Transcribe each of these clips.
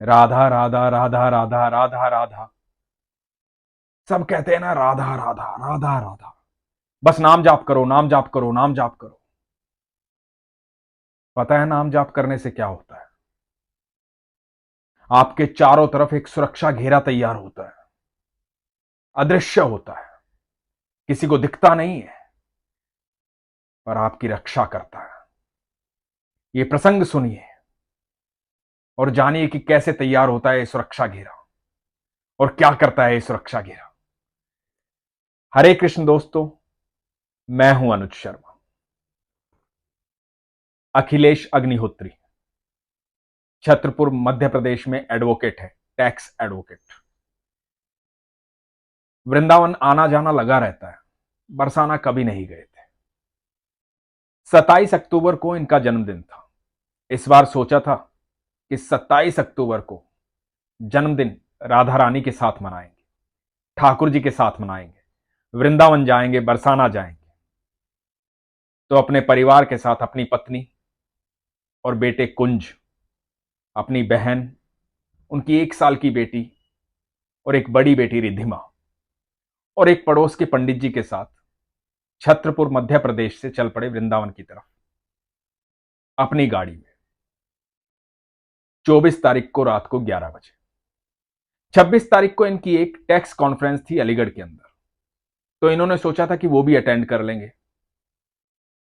राधा राधा राधा राधा राधा राधा। सब कहते हैं ना, राधा राधा राधा राधा। बस नाम जाप करो, नाम जाप करो, नाम जाप करो। पता है नाम जाप करने से क्या होता है? आपके चारों तरफ एक सुरक्षा घेरा तैयार होता है, अदृश्य होता है, किसी को दिखता नहीं है, पर आपकी रक्षा करता है। ये प्रसंग सुनिए और जानिए कि कैसे तैयार होता है ये सुरक्षा घेरा और क्या करता है ये सुरक्षा घेरा। हरे कृष्ण दोस्तों, मैं हूं अनुज शर्मा। अखिलेश अग्निहोत्री छत्रपुर मध्य प्रदेश में एडवोकेट है, टैक्स एडवोकेट। वृंदावन आना जाना लगा रहता है, बरसाना कभी नहीं गए थे। 27 अक्टूबर को इनका जन्मदिन था। इस बार सोचा था कि 27 अक्टूबर को जन्मदिन राधा रानी के साथ मनाएंगे, ठाकुर जी के साथ मनाएंगे, वृंदावन जाएंगे, बरसाना जाएंगे। तो अपने परिवार के साथ, अपनी पत्नी और बेटे कुंज, अपनी बहन, उनकी 1 साल की बेटी और एक बड़ी बेटी रिद्धिमा और एक पड़ोस के पंडित जी के साथ छत्रपुर मध्य प्रदेश से चल पड़े वृंदावन की तरफ अपनी गाड़ी में। 24 तारीख को रात को 11 बजे। 26 तारीख को इनकी एक टैक्स कॉन्फ्रेंस थी अलीगढ़ के अंदर, तो इन्होंने सोचा था कि वो भी अटेंड कर लेंगे।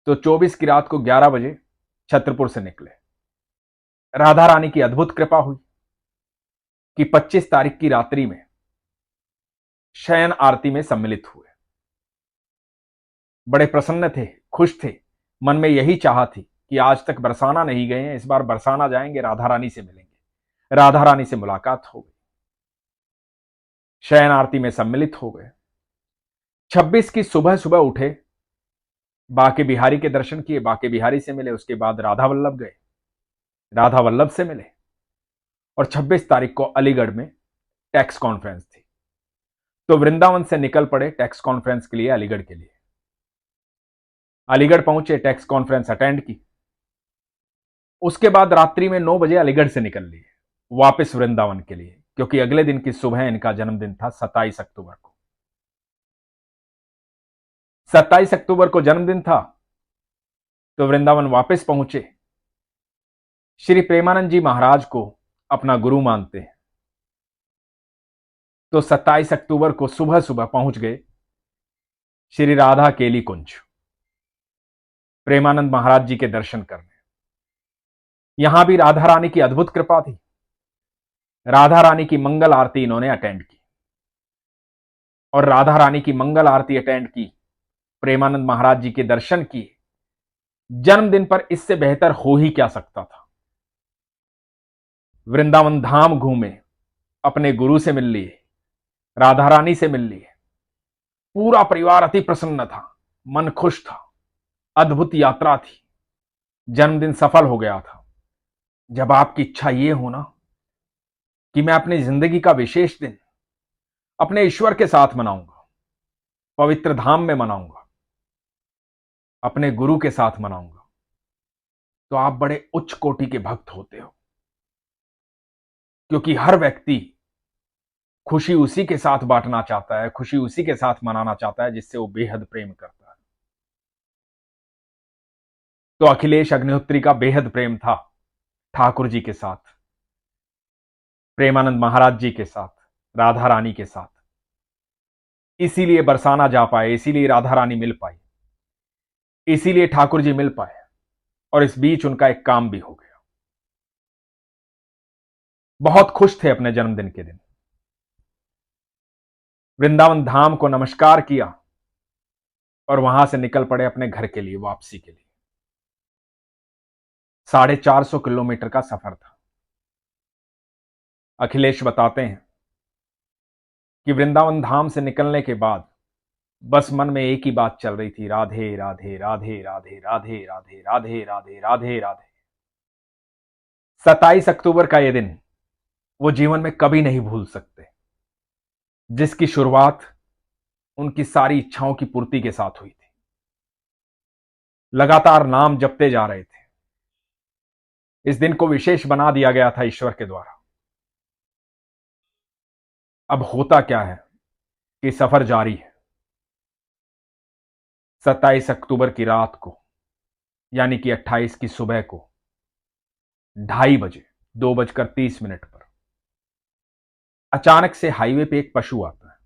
तो 24 की रात को 11 बजे छत्रपुर से निकले। राधा रानी की अद्भुत कृपा हुई कि 25 तारीख की रात्रि में शयन आरती में सम्मिलित हुए। बड़े प्रसन्न थे, खुश थे। मन में यही चाह थी कि आज तक बरसाना नहीं गए हैं, इस बार बरसाना जाएंगे, राधा रानी से मिलेंगे। राधा रानी से मुलाकात हो गई, शयन आरती में सम्मिलित हो गए। 26 की सुबह सुबह उठे, बाके बिहारी के दर्शन किए, बाके बिहारी से मिले, उसके बाद राधा वल्लभ गए, राधा वल्लभ से मिले। और 26 तारीख को अलीगढ़ में टैक्स कॉन्फ्रेंस थी, तो वृंदावन से निकल पड़े टैक्स कॉन्फ्रेंस के लिए अलीगढ़ के लिए। अलीगढ़ पहुंचे, टैक्स कॉन्फ्रेंस अटेंड की। उसके बाद रात्रि में 9 बजे अलीगढ़ से निकल लिए वापस वृंदावन के लिए, क्योंकि अगले दिन की सुबह इनका जन्मदिन था 27 अक्टूबर को। 27 अक्टूबर को जन्मदिन था, तो वृंदावन वापस पहुंचे। श्री प्रेमानंद जी महाराज को अपना गुरु मानते हैं, तो 27 अक्टूबर को सुबह सुबह पहुंच गए श्री राधा केली कुंज, प्रेमानंद महाराज जी के दर्शन करने। यहां भी राधा रानी की अद्भुत कृपा थी। राधा रानी की मंगल आरती इन्होंने अटेंड की, और राधा रानी की मंगल आरती अटेंड की, प्रेमानंद महाराज जी के दर्शन किए। जन्मदिन पर इससे बेहतर हो ही क्या सकता था। वृंदावन धाम घूमे, अपने गुरु से मिल लिए, राधा रानी से मिल लिए। पूरा परिवार अति प्रसन्न था, मन खुश था। अद्भुत यात्रा थी, जन्मदिन सफल हो गया था। जब आपकी इच्छा ये हो ना कि मैं अपनी जिंदगी का विशेष दिन अपने ईश्वर के साथ मनाऊंगा, पवित्र धाम में मनाऊंगा, अपने गुरु के साथ मनाऊंगा, तो आप बड़े उच्च कोटि के भक्त होते हो। क्योंकि हर व्यक्ति खुशी उसी के साथ बांटना चाहता है, खुशी उसी के साथ मनाना चाहता है जिससे वो बेहद प्रेम करता है। तो अखिलेश अग्निहोत्री का बेहद प्रेम था ठाकुर जी के साथ, प्रेमानंद महाराज जी के साथ, राधा रानी के साथ। इसीलिए बरसाना जा पाए, इसीलिए राधा रानी मिल पाई, इसीलिए ठाकुर जी मिल पाए, और इस बीच उनका एक काम भी हो गया। बहुत खुश थे अपने जन्मदिन के दिन। वृंदावन धाम को नमस्कार किया और वहां से निकल पड़े अपने घर के लिए, वापसी के लिए। 450 किलोमीटर का सफर था। अखिलेश बताते हैं कि वृंदावन धाम से निकलने के बाद बस मन में एक ही बात चल रही थी, राधे राधे राधे राधे राधे राधे राधे राधे राधे राधे। 27 अक्टूबर का यह दिन वो जीवन में कभी नहीं भूल सकते, जिसकी शुरुआत उनकी सारी इच्छाओं की पूर्ति के साथ हुई थी। लगातार नाम जपते जा रहे थे। इस दिन को विशेष बना दिया गया था ईश्वर के द्वारा। अब होता क्या है कि सफर जारी है। 27 अक्टूबर की रात को, यानी कि 28 की सुबह को 2:30 बजे, 2:30 पर अचानक से हाईवे पे एक पशु आता है।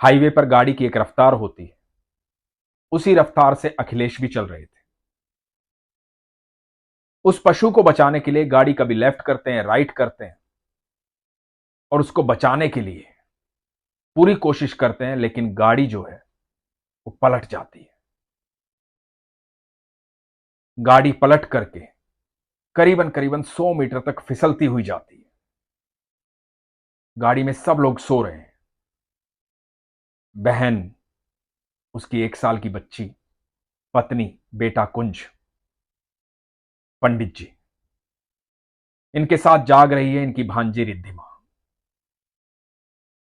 हाईवे पर गाड़ी की एक रफ्तार होती है, उसी रफ्तार से अखिलेश भी चल रहे थे। उस पशु को बचाने के लिए गाड़ी कभी लेफ्ट करते हैं, राइट करते हैं और उसको बचाने के लिए पूरी कोशिश करते हैं, लेकिन गाड़ी जो है वो पलट जाती है। गाड़ी पलट करके करीबन करीबन 100 मीटर तक फिसलती हुई जाती है। गाड़ी में सब लोग सो रहे हैं। बहन, उसकी 1 साल की बच्ची, पत्नी, बेटा कुंज, पंडित जी, इनके साथ जाग रही है इनकी भांजी रिद्धिमा।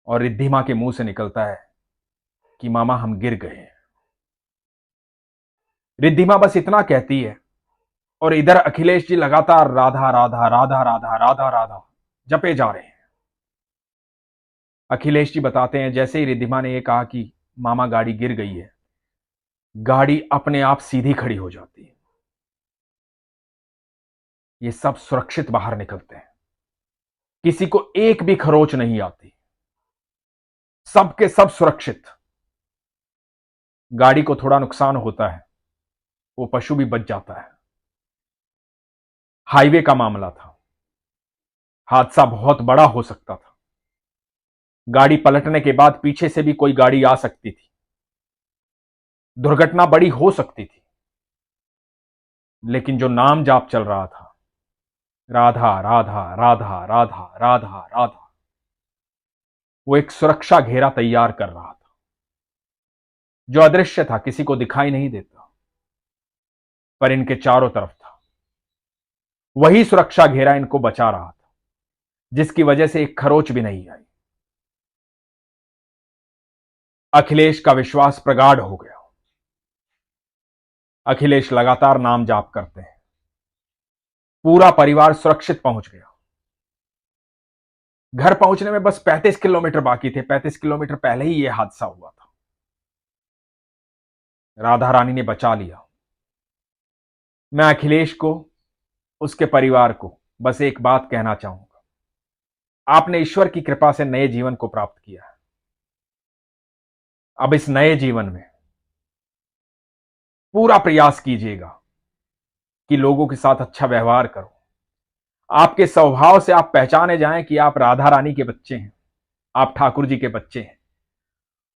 और रिद्धिमा के मुंह से निकलता है कि मामा हम गिर गए हैं। रिद्धिमा बस इतना कहती है और इधर अखिलेश जी लगातार राधा राधा राधा राधा राधा राधा जपे जा रहे हैं। अखिलेश जी बताते हैं जैसे ही रिद्धिमा ने यह कहा कि मामा गाड़ी गिर गई है, गाड़ी अपने आप सीधी खड़ी हो जाती है। ये सब सुरक्षित बाहर निकलते हैं, किसी को एक भी खरोच नहीं आती, सबके सब सुरक्षित। गाड़ी को थोड़ा नुकसान होता है, वो पशु भी बच जाता है। हाईवे का मामला था, हादसा बहुत बड़ा हो सकता था। गाड़ी पलटने के बाद पीछे से भी कोई गाड़ी आ सकती थी, दुर्घटना बड़ी हो सकती थी। लेकिन जो नाम जाप चल रहा था, राधा राधा राधा राधा राधा राधा, वो एक सुरक्षा घेरा तैयार कर रहा था जो अदृश्य था, किसी को दिखाई नहीं देता, पर इनके चारों तरफ था। वही सुरक्षा घेरा इनको बचा रहा था, जिसकी वजह से एक खरोच भी नहीं आई। अखिलेश का विश्वास प्रगाढ़ हो गया। अखिलेश लगातार नाम जाप करते हैं। पूरा परिवार सुरक्षित पहुंच गया। घर पहुंचने में बस 35 किलोमीटर बाकी थे। 35 किलोमीटर पहले ही यह हादसा हुआ था। राधा रानी ने बचा लिया। मैं अखिलेश को, उसके परिवार को बस एक बात कहना चाहूंगा, आपने ईश्वर की कृपा से नए जीवन को प्राप्त किया है। अब इस नए जीवन में पूरा प्रयास कीजिएगा कि लोगों के साथ अच्छा व्यवहार करो। आपके स्वभाव से आप पहचाने जाएं कि आप राधा रानी के बच्चे हैं, आप ठाकुर जी के बच्चे हैं,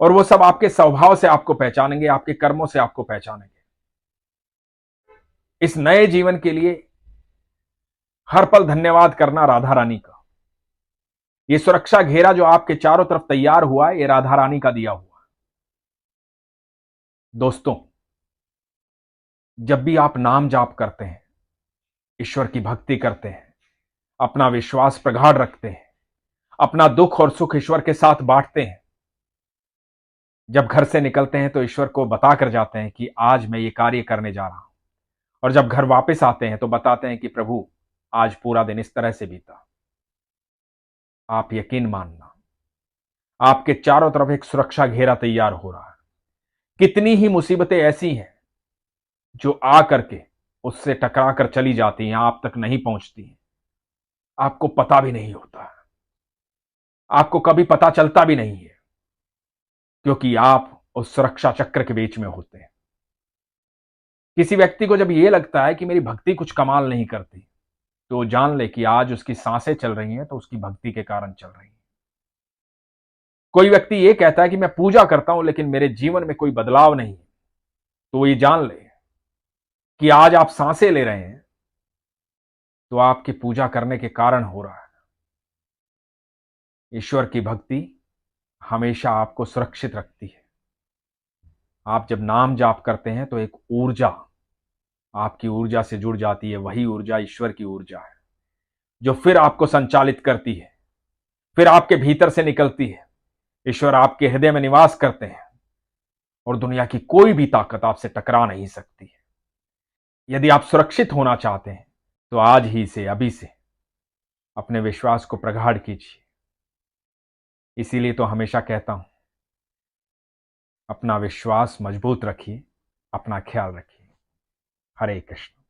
और वो सब आपके स्वभाव से आपको पहचानेंगे, आपके कर्मों से आपको पहचानेंगे। इस नए जीवन के लिए हर पल धन्यवाद करना राधा रानी का। ये सुरक्षा घेरा जो आपके चारों तरफ तैयार हुआ है, ये राधा रानी का दिया हुआ है। दोस्तों, जब भी आप नाम जाप करते हैं, ईश्वर की भक्ति करते हैं, अपना विश्वास प्रगाढ़ रखते हैं, अपना दुख और सुख ईश्वर के साथ बांटते हैं, जब घर से निकलते हैं तो ईश्वर को बताकर जाते हैं कि आज मैं ये कार्य करने जा रहा हूं, और जब घर वापस आते हैं तो बताते हैं कि प्रभु आज पूरा दिन इस तरह से बीता। आप यकीन मानना, आपके चारों तरफ एक सुरक्षा घेरा तैयार हो रहा है। कितनी ही मुसीबतें ऐसी हैं जो आ करके उससे टकरा कर चली जाती हैं, आप तक नहीं पहुंचती हैं, आपको पता भी नहीं होता है, आपको कभी पता चलता भी नहीं है, क्योंकि आप उस सुरक्षा चक्र के बीच में होते हैं। किसी व्यक्ति को जब यह लगता है कि मेरी भक्ति कुछ कमाल नहीं करती, तो जान ले कि आज उसकी सांसें चल रही हैं तो उसकी भक्ति के कारण चल रही हैं। कोई व्यक्ति यह कहता है कि मैं पूजा करता हूं लेकिन मेरे जीवन में कोई बदलाव नहीं है, तो ये जान ले कि आज आप सांसें ले रहे हैं तो आपकी पूजा करने के कारण हो रहा है। ईश्वर की भक्ति हमेशा आपको सुरक्षित रखती है। आप जब नाम जाप करते हैं तो एक ऊर्जा आपकी ऊर्जा से जुड़ जाती है। वही ऊर्जा ईश्वर की ऊर्जा है जो फिर आपको संचालित करती है, फिर आपके भीतर से निकलती है। ईश्वर आपके हृदय में निवास करते हैं और दुनिया की कोई भी ताकत आपसे टकरा नहीं सकती है। यदि आप सुरक्षित होना चाहते हैं तो आज ही से, अभी से अपने विश्वास को प्रगाढ़ कीजिए। इसीलिए तो हमेशा कहता हूं, अपना विश्वास मजबूत रखिए, अपना ख्याल रखिए। हरे कृष्ण।